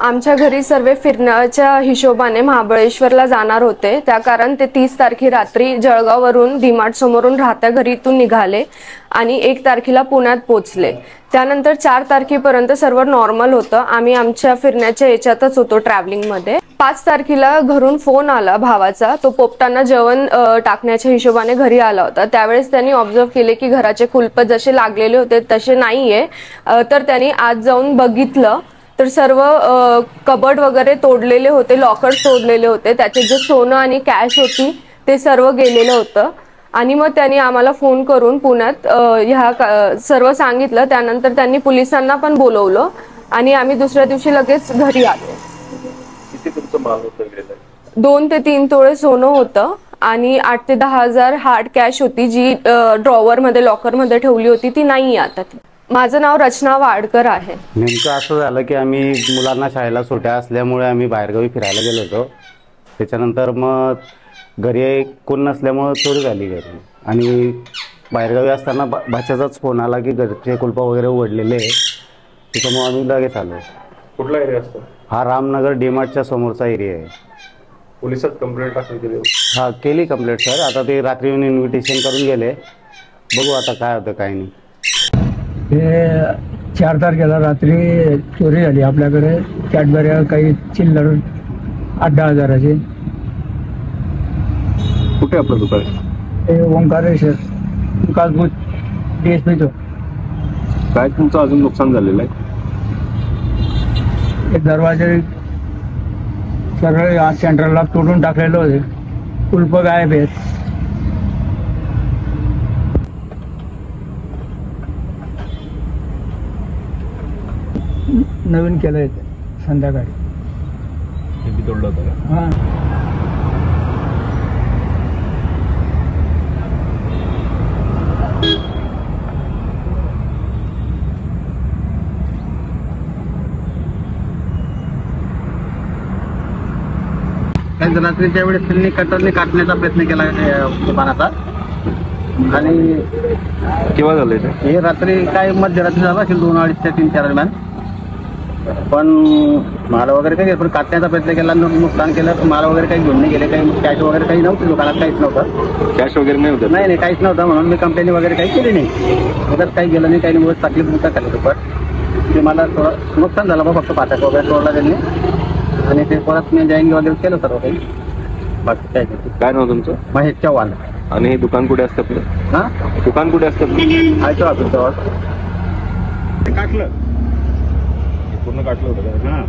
आमच्या घरी सर्व फिरण्याच्या हिशोबाने महाबळेश्वरला जाणार होते, त्या कारण ते 30 तारखे रात्री जळगाववरून डीमार्ट समोरून राहत्या घरीतून निघाले आणि 1 तारखेला पुण्यात पोहोचले। त्यानंतर 4 तारखेपर्यंत सर्व नॉर्मल होतं। आम्ही आमच्या फिरण्याच्या याच्यातच होतो ट्रॅव्हलिंग मध्ये। 5 तारखेला घरून फोन आला भावाचा, तो पोपटांना जेवण टाकण्याच्या हिशोबाने घरी आला होता। त्यावेळेस त्यांनी ऑब्झर्व केले की घराचे कुलप जसे लागलेले होते तसे नाहीये, तर त्यांनी आज जाऊन बघितलं तर सर्व कबर्ड वगैरे तोडलेले होते, लॉकर तोडलेले होते, त्याचे जे सोनं आणि कॅश होती ते सर्व गेलेलं होतं। आणि मग त्यांनी आम्हाला फोन करून पुण्यात ह्या सर्व सांगितलं। त्यानंतर त्यांनी पोलिसांना पण बोलवलं आणि आम्ही दुसऱ्या दिवशी लगेच घरी आलो। किती तुमचं माल होतं गेलं? 2 ते 3 तोळे सोनं होतं आणि 8 ते 10 हजार हार्ड कॅश होती, जी ड्रॉवर मध्ये लॉकर मध्ये ठेवली होती, ती नाही आता ती। माझं नाव रचना वाडकर आहे। नेमकं असं झालं की आम्ही मुलांना शाळेला सुट्ट्या असल्यामुळे आम्ही बाहेरगावी फिरायला गेलो होतो। त्याच्यानंतर मग घरी कोण नसल्यामुळे चोरी झाली घरी, आणि बाहेरगावी असताना भाच्याचाच फोन आला की घरचे कुलपा वगैरे उघडलेले आहे, त्याच्यामुळे आम्ही लगेच आलो। कुठला एरिया असतो हा? रामनगर डीमार्टच्या समोरचा एरिया आहे। पोलिसात कंप्लेंट टाकली गेली? हा, केली कंप्लेंट सर। आता ते रात्री येऊन इन्व्हिटेशन करून गेले, बघू आता काय होतं काय नाही। हे 4 तारखेला रात्री चोरी झाली आपल्याकडे। कॅडबऱ्या काही चिल्लर 8-10 हजाराचे। कुठे आपलं दुकान? हे ओंकारेश्वर विकासभूत DSP चौक। काय तुमचं अजून नुकसान झालेलं आहे? हे दरवाजे सरळ सेंट्रलला तोडून टाकलेलं होते, कुलप गायब आहेत। नवीन केलंय संध्याकाळी। किती तोडलं होतं? हां, रात्रीच्या वेळेस त्यांनी कटरने काटण्याचा प्रयत्न केला दुकानाचा, आणि केव्हा झालंय ते? हे रात्री काय मध्यरात्री झाला असेल, 2, 2:30 ते 3 दरम्यान। पण माल वगैरे काही पण काटण्याचा प्रयत्न केला, नुकसान केलं। माल वगैरे काही घेऊन नाही गेले, काही कॅश वगैरे काही नव्हतं दुकानात, काहीच नव्हतं। कॅश वगैरे नाही होतं? नाही, काहीच नव्हतं, म्हणून मी कंप्लेंट वगैरे काही केली नाही। त्याच्यात काही गेलं नाही, काही नाही, तकलीफ मुक्त खाली दुपार ते मला थोडं नुकसान झालं बा, फक्त फाटक वगैरे तोडला त्यांनी, आणि ते परत मी जॉईन वगैरे केलं सर्व काही, बाकी काय नाही। काय नाव तुमचं? महेश चव्हाण। आणि हे दुकान कुठे असतं आपलं? हां, दुकान कुठे असतं आपलं? आयतो ऑफिस जवळ काटलं पूर्ण काटलं होतं? हां।